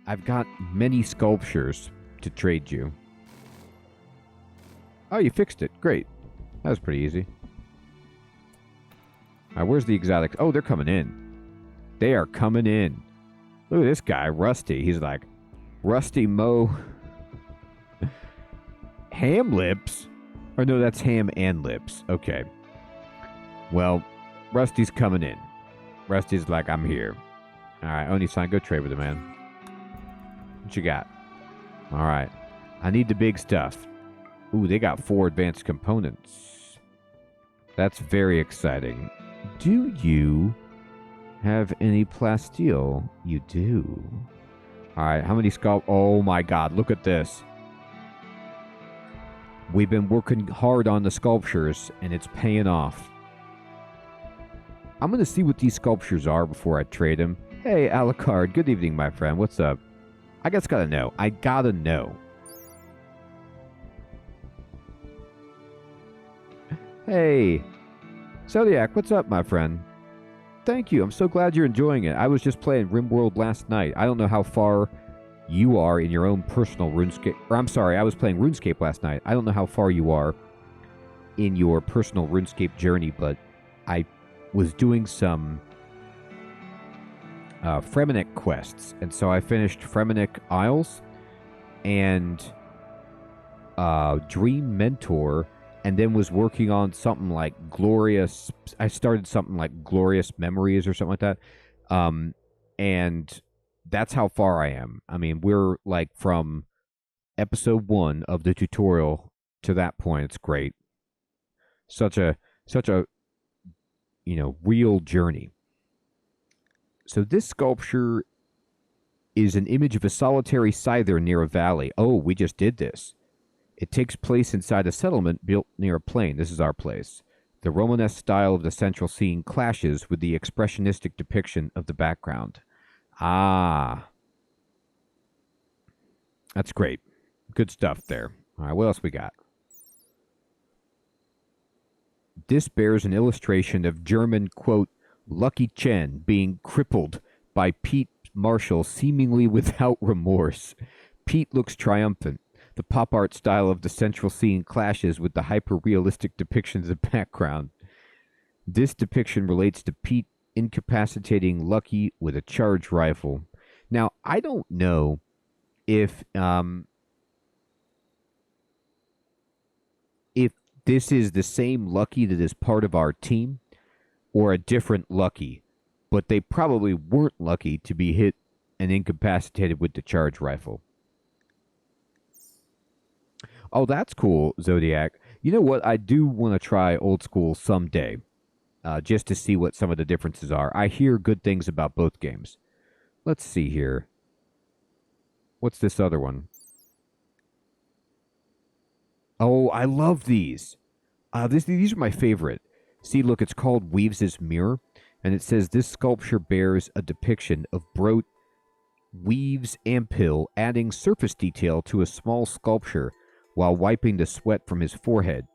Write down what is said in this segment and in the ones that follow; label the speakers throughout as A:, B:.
A: I've got many sculptures to trade you. Oh, you fixed it. Great. That was pretty easy. All right, where's the exotics? Oh, they're coming in. They are coming in. Look at this guy, Rusty. He's like, Rusty Mo. Ham lips? Or no, that's ham and lips. Okay. Well, Rusty's coming in. Rusty's like, I'm here. All right, Oni-san, go trade with him, man. What you got? All right. I need the big stuff. Ooh, they got 4 advanced components. That's very exciting. Do you have any plasteel? You do. All right, how many Oh my god, look at this. We've been working hard on the sculptures, and it's paying off. I'm going to see what these sculptures are before I trade them. Hey, Alucard, good evening, my friend. What's up? I just gotta know. I gotta know. Hey, Zodiac, what's up, my friend? Thank you. I'm so glad you're enjoying it. I was just playing RimWorld last night. I don't know how far you are in your own personal RuneScape. Or I'm sorry, I was playing RuneScape last night. I don't know how far you are in your personal RuneScape journey, but I was doing some Fremennik quests. And so I finished Fremennik Isles and Dream Mentor, and then was working on something like Glorious... I started something like Glorious Memories or something like that. And that's how far I am. I mean, we're like from episode 1 of the tutorial to that point. It's great. Such a, you know, real journey. So this sculpture is an image of a solitary scyther near a valley. Oh, we just did this. It takes place inside a settlement built near a plain. This is our place. The Romanesque style of the central scene clashes with the expressionistic depiction of the background. Ah. That's great. Good stuff there. All right, what else we got? This bears an illustration of German, quote, Lucky Chen being crippled by Pete Marshall seemingly without remorse. Pete looks triumphant. The pop art style of the central scene clashes with the hyper-realistic depiction of the background. This depiction relates to Pete incapacitating Lucky with a charged rifle. Now, I don't know if this is the same Lucky that is part of our team or a different Lucky, but they probably weren't lucky to be hit and incapacitated with the charged rifle. Oh, that's cool, Zodiac. You know what? I do want to try old school someday, just to see what some of the differences are. I hear good things about both games. Let's see here. What's this other one? Oh, I love these. These are my favorite. See, look, it's called Weaves' Mirror, and it says this sculpture bears a depiction of Brote Weaves Amphill adding surface detail to a small sculpture while wiping the sweat from his forehead.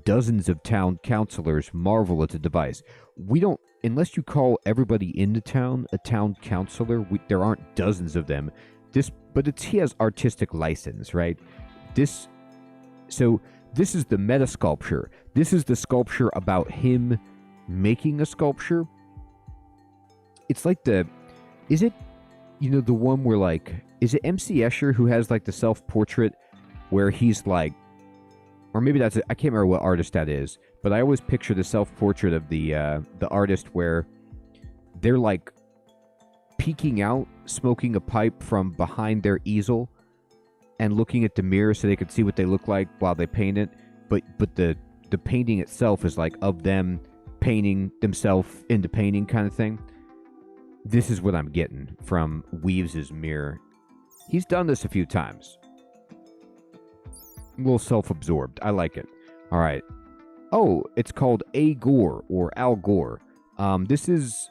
A: Dozens of town councilors marvel at the device. We don't, unless you call everybody in the town a town councilor, there aren't dozens of them. But he has artistic license, right? So this is the meta sculpture. This is the sculpture about him making a sculpture. It's like is it, you know, the one where like, is it MC Escher who has like the self-portrait where he's like, or maybe that's it. I can't remember what artist that is, but I always picture the self-portrait of the artist where they're like peeking out, smoking a pipe from behind their easel and looking at the mirror so they could see what they look like while they paint it. But the painting itself is like of them painting themselves into painting kind of thing. This is what I'm getting from Weaves' Mirror. He's done this a few times. A little self-absorbed. I like it. All right. Oh, it's called A Gore or Al Gore. This is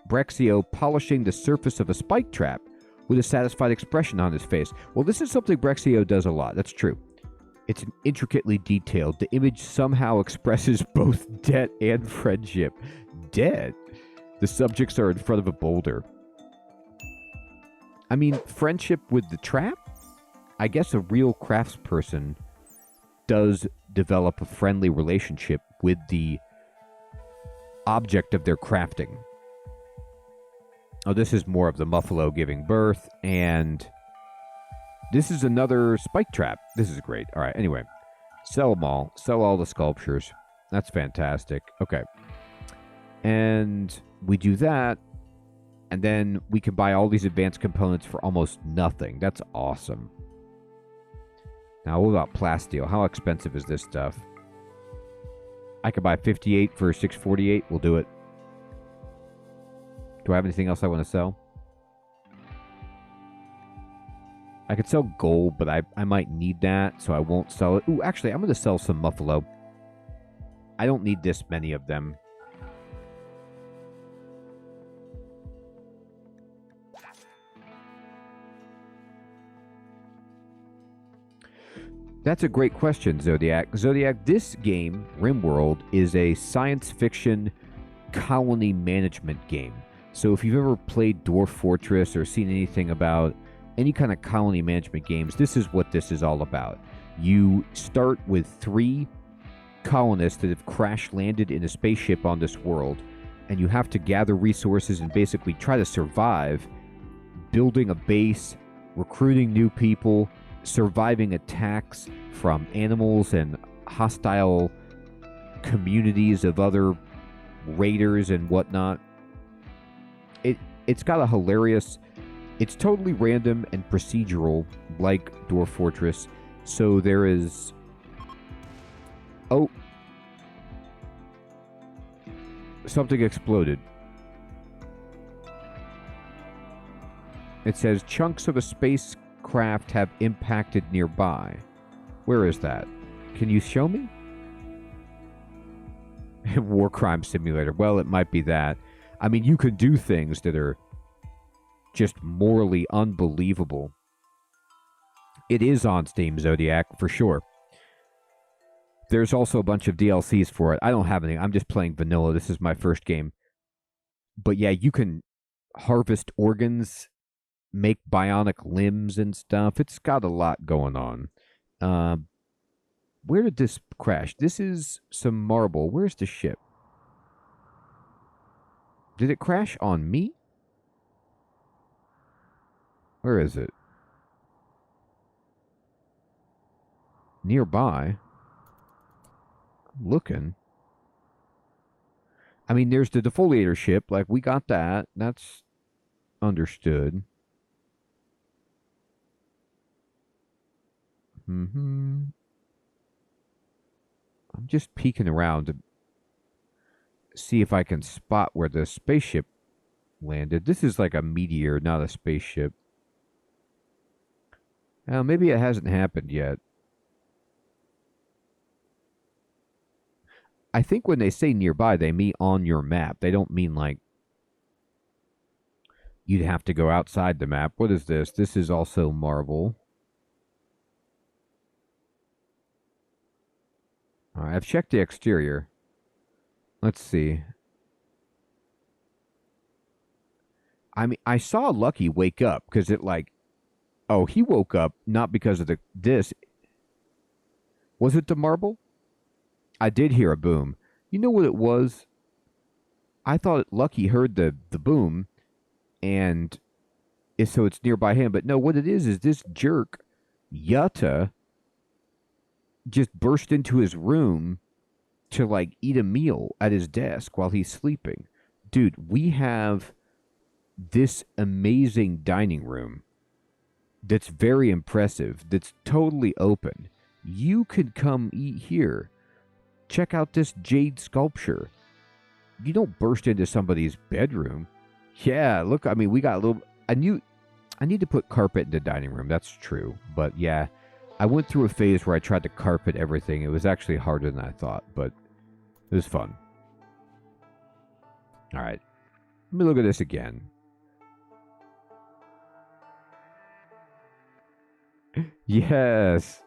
A: Brexio polishing the surface of a spike trap with a satisfied expression on his face. Well, this is something Brexio does a lot. That's true. It's intricately detailed. The image somehow expresses both debt and friendship. Debt? The subjects are in front of a boulder. I mean, friendship with the trap? I guess a real craftsperson does develop a friendly relationship with the object of their crafting. Oh, this is more of the Muffalo giving birth, and this is another spike trap. This is great. All right, anyway. Sell them all. Sell all the sculptures. That's fantastic. Okay. And we do that, and then we can buy all these advanced components for almost nothing. That's awesome. Now, what about plasteel? How expensive is this stuff? I could buy 58 for 648. We'll do it. Do I have anything else I want to sell? I could sell gold, but I might need that, so I won't sell it. Ooh, actually, I'm going to sell some Muffalo. I don't need this many of them. That's a great question, Zodiac. Zodiac, this game, RimWorld, is a science fiction colony management game. So if you've ever played Dwarf Fortress or seen anything about any kind of colony management games, this is what this is all about. You start with 3 colonists that have crash landed in a spaceship on this world, and you have to gather resources and basically try to survive, building a base, recruiting new people, surviving attacks from animals and hostile communities of other raiders and whatnot. It's got a hilarious... It's totally random and procedural, like Dwarf Fortress. So there is... Oh. Something exploded. It says, chunks of a spacecraft have impacted nearby. Where is that? Can you show me? War crime simulator. Well, it might be that. I mean, you can do things that are just morally unbelievable. It is on Steam, Zodiac, for sure. There's also a bunch of DLCs for it. I don't have any. I'm just playing vanilla. This is my first game. But yeah, you can harvest organs, make bionic limbs and stuff. It's got a lot going on. Where did this crash? This is some marble. Where's the ship? Did it crash on me? Where is it? Nearby. I'm looking. I mean, there's the defoliator ship. Like, we got that. That's understood. I'm just peeking around to see if I can spot where the spaceship landed. This is like a meteor, not a spaceship. Maybe it hasn't happened yet. I think when they say nearby, they mean on your map. They don't mean like you'd have to go outside the map. What is this? This is also marble. All right, I've checked the exterior. Let's see. I mean, I saw Lucky wake up because it like, oh, he woke up not because of this. Was it the marble? I did hear a boom. You know what it was? I thought Lucky heard the boom, and so it's nearby him. But no, what it is this jerk, Yutta, just burst into his room to like eat a meal at his desk while he's sleeping. Dude, we have this amazing dining room that's very impressive, that's totally open. You could come eat here. Check out this jade sculpture. You don't burst into somebody's bedroom. Yeah, look, I mean, we got a little... I need to put carpet in the dining room. That's true. But yeah, I went through a phase where I tried to carpet everything. It was actually harder than I thought, but it was fun. All right. Let me look at this again. Yes.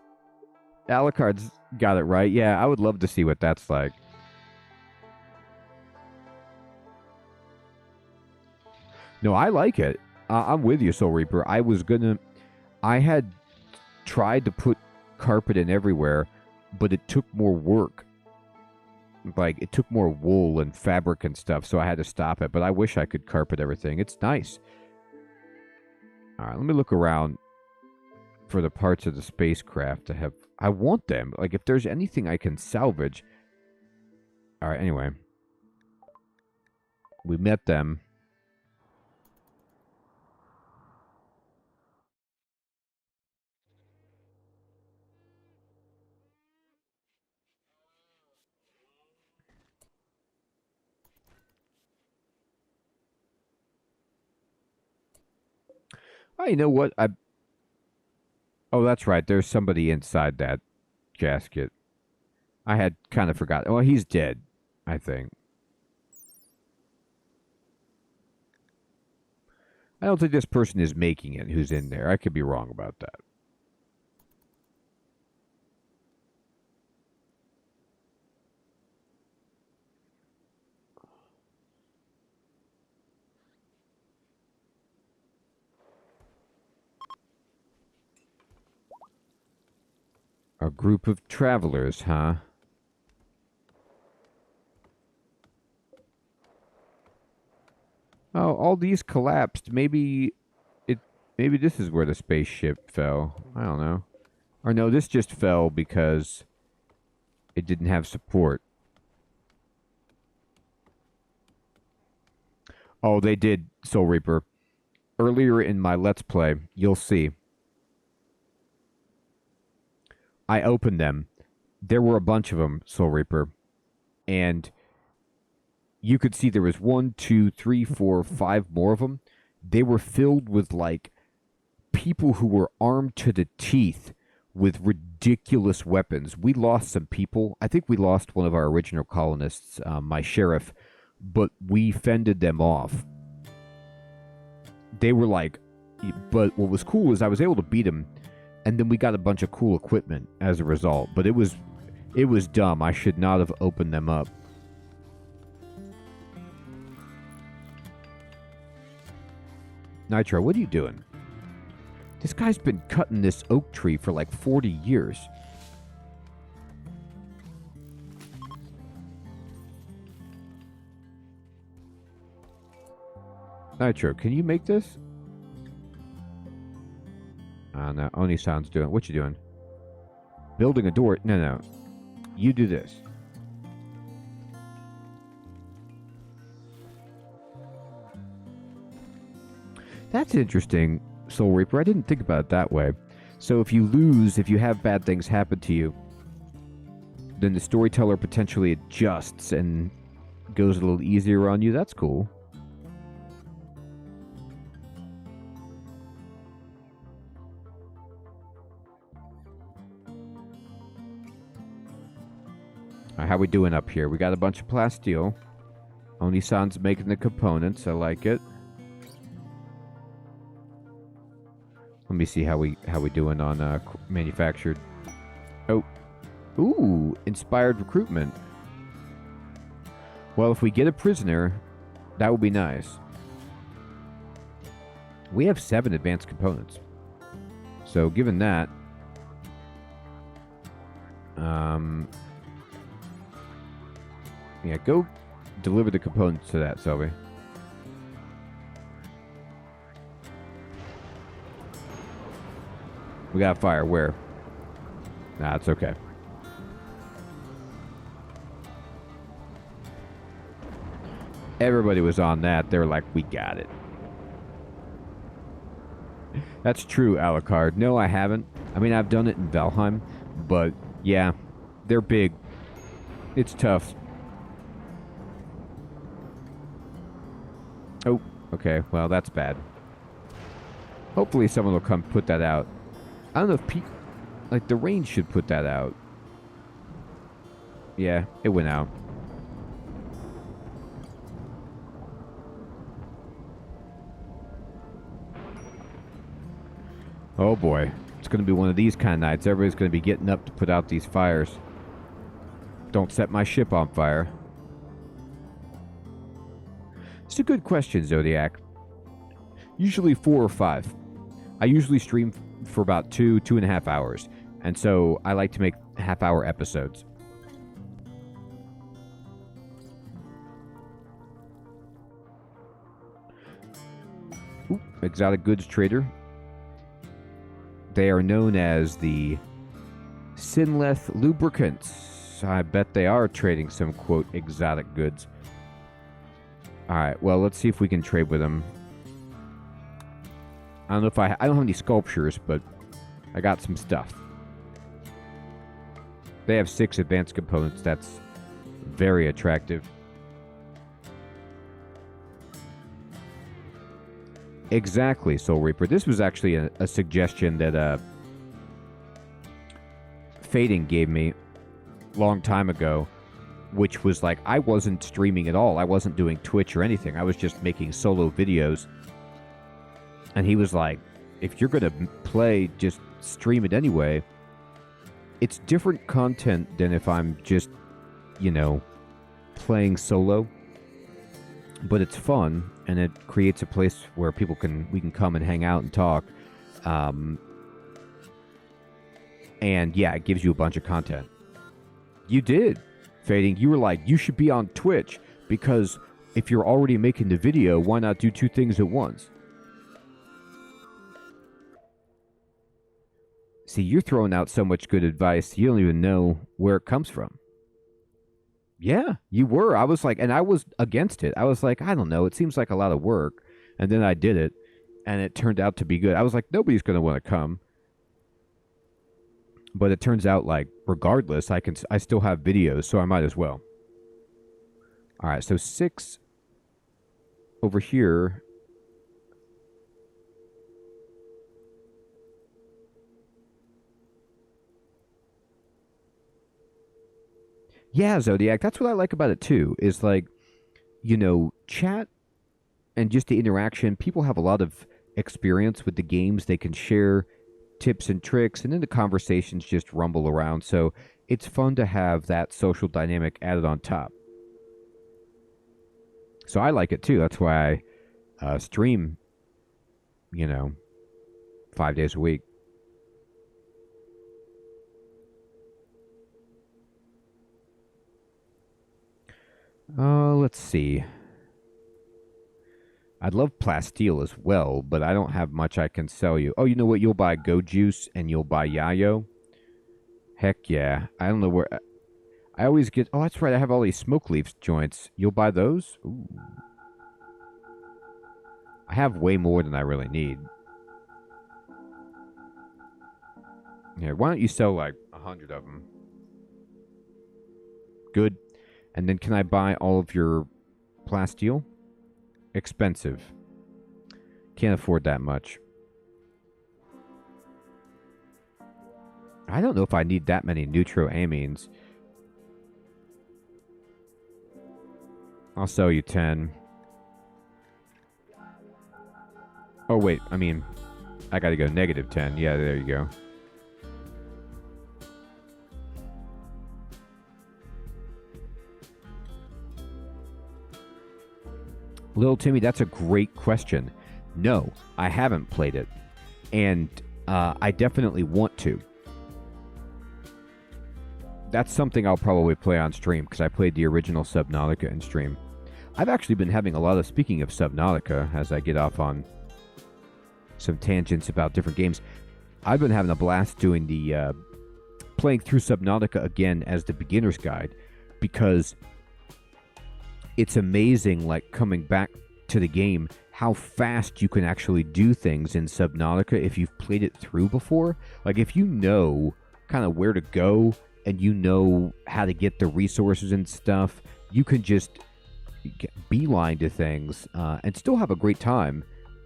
A: Alucard's got it right. Yeah, I would love to see what that's like. No, I like it. I'm with you, Soul Reaper. I had tried to put carpet in everywhere, but it took more work. Like, it took more wool and fabric and stuff, so I had to stop it. But I wish I could carpet everything. It's nice. All right, let me look around for the parts of the spacecraft to have. I want them. Like, if there's anything I can salvage. All right, anyway. We met them. Oh, you know what? Oh, that's right. There's somebody inside that casket. I had kind of forgotten. Well, he's dead, I think. I don't think this person is making it who's in there. I could be wrong about that. A group of travelers, huh? Oh, all these collapsed. Maybe this is where the spaceship fell. I don't know. Or no, this just fell because it didn't have support. Oh, they did, Soul Reaper. Earlier in my Let's Play, you'll see. I opened them. There were a bunch of them, Soul Reaper. And you could see there was 1, 2, 3, 4, 5 more of them. They were filled with, like, people who were armed to the teeth with ridiculous weapons. We lost some people. I think we lost one of our original colonists, my sheriff, but we fended them off. They were like, but what was cool is I was able to beat them, and then we got a bunch of cool equipment as a result. But it was dumb. I should not have opened them up. Nitro, what are you doing? This guy's been cutting this oak tree for like 40 years. Nitro, can you make this? No, Oni-san's doing. What you doing? Building a door? No. You do this. That's interesting, Soul Reaper. I didn't think about it that way. So if you lose, if you have bad things happen to you, then the storyteller potentially adjusts and goes a little easier on you. That's cool. Right, how we doing up here? We got a bunch of plasteel. Oni-san's making the components. I like it. Let me see how we doing on manufactured. Oh, ooh, inspired recruitment. Well, if we get a prisoner, that would be nice. We have 7 advanced components. So, given that, yeah, go deliver the components to that, Selby. We got fire. Where? Nah, it's okay. Everybody was on that. They were like, we got it. That's true, Alucard. No, I haven't. I mean, I've done it in Valheim, but yeah, they're big. It's tough. Oh, okay. Well, that's bad. Hopefully someone will come put that out. I don't know if like, the range should put that out. Yeah, it went out. Oh boy. It's going to be one of these kind of nights. Everybody's going to be getting up to put out these fires. Don't set my ship on fire. It's a good question, Zodiac. Usually 4 or 5. I usually stream for about 2.5 hours. And so I like to make half-hour episodes. Ooh, exotic goods trader. They are known as the Sinleth Lubricants. I bet they are trading some, quote, exotic goods. Alright, well, let's see if we can trade with them. I don't know if I don't have any sculptures, but I got some stuff. They have 6 advanced components. That's very attractive. Exactly, Soul Reaper. This was actually a suggestion that Fading gave me a long time ago, which was like, I wasn't streaming at all. I wasn't doing Twitch or anything. I was just making solo videos. And he was like, if you're going to play, just stream it anyway. It's different content than if I'm just, you know, playing solo. But it's fun, and it creates a place where we can come and hang out and talk. And yeah, it gives you a bunch of content. You did, Fading. You were like, you should be on Twitch, because if you're already making the video, why not do 2 things at once? See, you're throwing out so much good advice, you don't even know where it comes from. Yeah, you were. I was like, and I was against it. I was like, I don't know. It seems like a lot of work. And then I did it, and it turned out to be good. I was like, nobody's going to want to come. But it turns out, like, regardless, I still have videos, so I might as well. All right, so 6 over here. Yeah, Zodiac, that's what I like about it too, is like, you know, chat and just the interaction. People have a lot of experience with the games. They can share tips and tricks, and then the conversations just rumble around. So it's fun to have that social dynamic added on top. So I like it too. That's why I stream, you know, 5 days a week. Let's see. I'd love plasteel as well, but I don't have much I can sell you. Oh, you know what? You'll buy Go Juice and you'll buy Yayo. Heck yeah. I don't know where... I always get... Oh, that's right. I have all these smoke leaf joints. You'll buy those? Ooh. I have way more than I really need. Here, why don't you sell like 100 of them? Good. And then can I buy all of your plasteel? Expensive. Can't afford that much. I don't know if I need that many neutroamines. I'll sell you 10. Oh, wait. I mean, I gotta go negative 10. Yeah, there you go. Little Timmy, that's a great question. No, I haven't played it. And I definitely want to. That's something I'll probably play on stream, because I played the original Subnautica in stream. I've actually been having a lot of, speaking of Subnautica, as I get off on some tangents about different games, I've been having a blast doing the, playing through Subnautica again as the beginner's guide, because it's amazing, like, coming back to the game, how fast you can actually do things in Subnautica if you've played it through before. Like, if you know kind of where to go and you know how to get the resources and stuff, you can just beeline to things and still have a great time.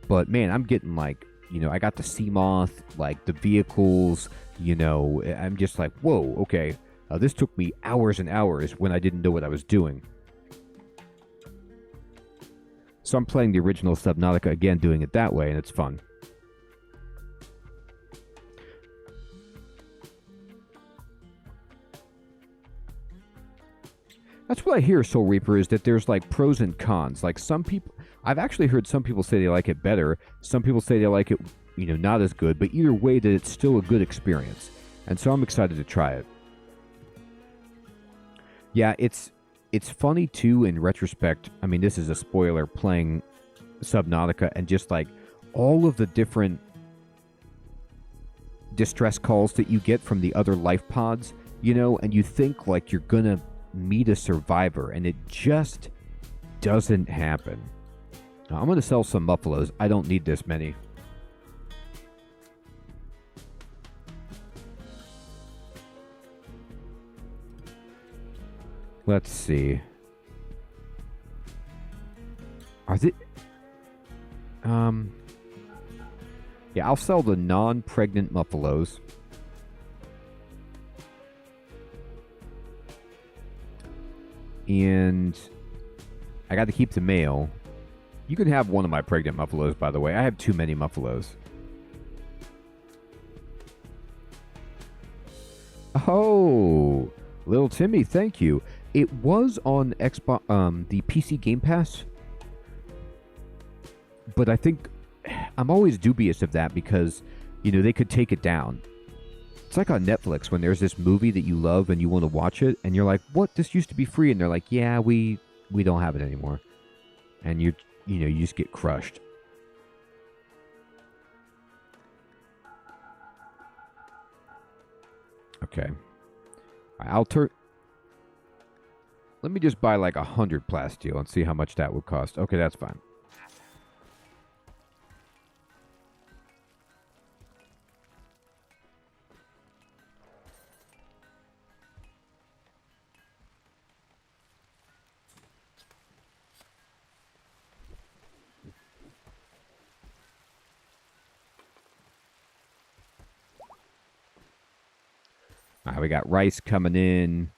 A: But, man, I'm getting, like, you know, I got the Seamoth, like, the vehicles, you know, I'm just like, whoa, okay, this took me hours and hours when I didn't know what I was doing. So I'm playing the original Subnautica again, doing it that way, and it's fun. That's what I hear, Soul Reaper, is that there's like pros and cons. Like some people, I've actually heard some people say they like it better. Some people say they like it, not as good. But either way, that it's still a good experience. And so I'm excited to try it. Yeah, it's funny too in retrospect. I mean, this is a spoiler, playing Subnautica and just like all of the different distress calls that you get from the other life pods, and you think like you're gonna meet a survivor, and it just doesn't happen. Now, I'm gonna sell some buffaloes. I don't need this many. Let's see. Are they... Yeah, I'll sell the non-pregnant muffalos. And I got to keep the male. You can have one of my pregnant muffalos, by the way. I have too many muffalos. Oh, little Timmy, thank you. It was on Xbox, the PC Game Pass, but I think I'm always dubious of that because, they could take it down. It's like on Netflix when there's this movie that you love and you want to watch it, and you're like, "What? This used to be free," and they're like, "Yeah, we don't have it anymore," and you just get crushed. Okay, I'll turn. Let me just buy like 100 plasteel and see how much that would cost. Okay, that's fine. All right, we got rice coming in.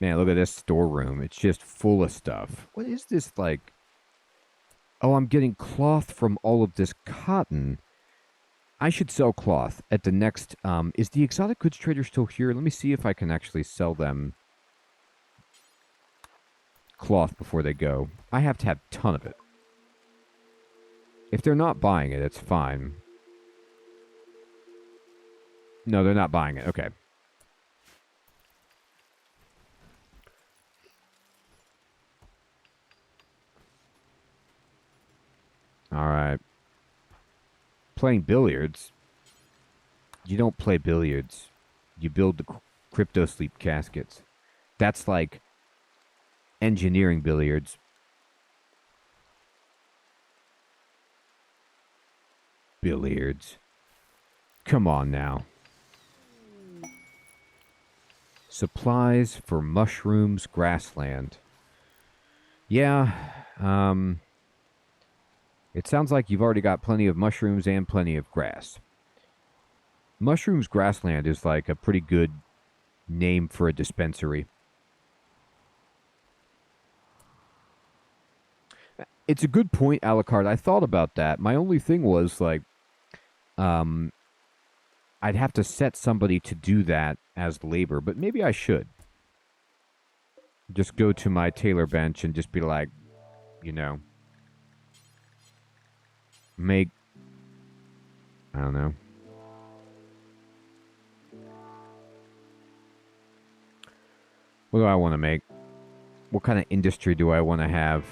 A: Man, look at this storeroom. It's just full of stuff. What is this like? Oh, I'm getting cloth from all of this cotton. I should sell cloth at the next... is the exotic goods trader still here? Let me see if I can actually sell them cloth before they go. I have to have a ton of it. If they're not buying it, it's fine. No, they're not buying it. Okay. All right. Playing billiards. You don't play billiards. You build the crypto sleep caskets. That's like engineering billiards. Billiards. Come on now. Supplies for mushrooms, grassland. Yeah, it sounds like you've already got plenty of mushrooms and plenty of grass. Mushrooms Grassland is like a pretty good name for a dispensary. It's a good point, Alucard. I thought about that. My only thing was like, I'd have to set somebody to do that as labor, but maybe I should. Just go to my tailor bench and just be like, make, I don't know. What do I want to make? What kind of industry do I want to have?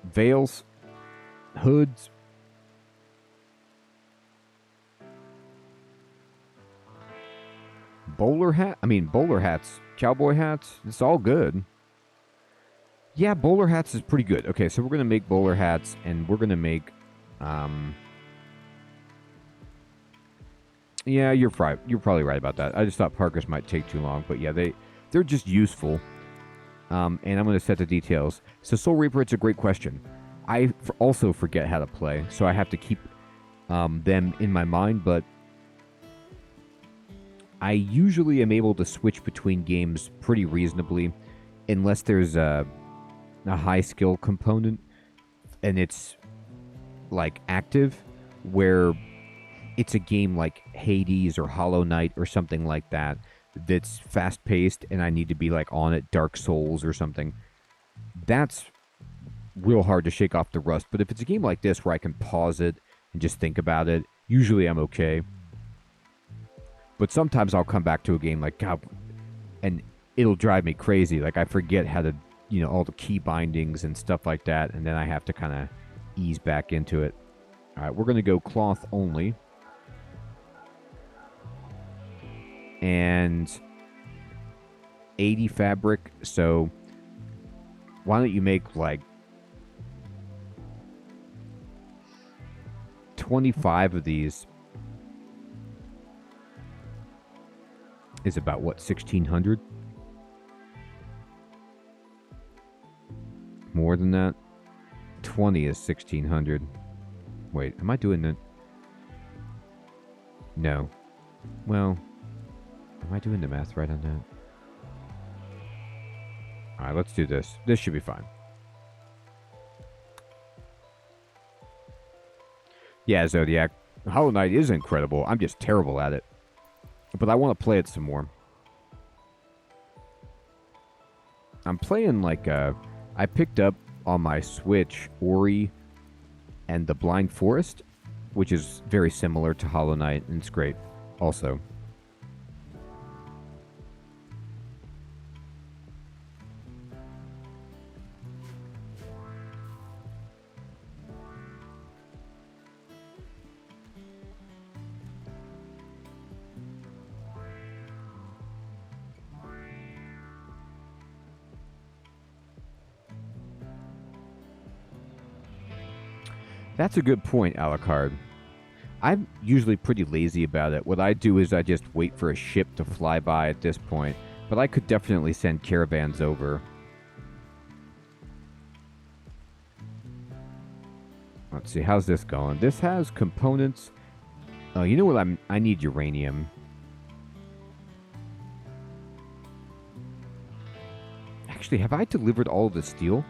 A: Veils? Hoods? Bowler hats, cowboy hats, it's all good. Yeah, bowler hats is pretty good. Okay, so we're going to make bowler hats, and we're going to make, yeah, you're probably right about that. I just thought Parkers might take too long, but yeah, they're just useful. And I'm going to set the details. So Soul Reaper, it's a great question. I also forget how to play, so I have to keep them in my mind, but I usually am able to switch between games pretty reasonably, unless there's a high skill component, and it's like active, where it's a game like Hades or Hollow Knight or something like that, that's fast-paced and I need to be like on it, Dark Souls or something. That's real hard to shake off the rust. But if it's a game like this where I can pause it and just think about it, usually I'm okay. But sometimes I'll come back to a game like, God, and it'll drive me crazy. Like I forget how to, all the key bindings and stuff like that, and then I have to kind of ease back into it. All right, we're going to go cloth only. And 80 fabric, so why don't you make like 25 of these is about what, 1,600? More than that? 20 is 1,600. Wait, am I doing that? No. Well, am I doing the math right on that? Alright, let's do this. This should be fine. Yeah, Zodiac. Hollow Knight is incredible. I'm just terrible at it. But I want to play it some more. I'm playing like I picked up on my Switch Ori and the Blind Forest, which is very similar to Hollow Knight, and it's great also. That's a good point, Alucard. I'm usually pretty lazy about it. What I do is I just wait for a ship to fly by at this point. But I could definitely send caravans over. Let's see, how's this going? This has components. Oh, you know what? I need uranium. Actually, have I delivered all of the steel?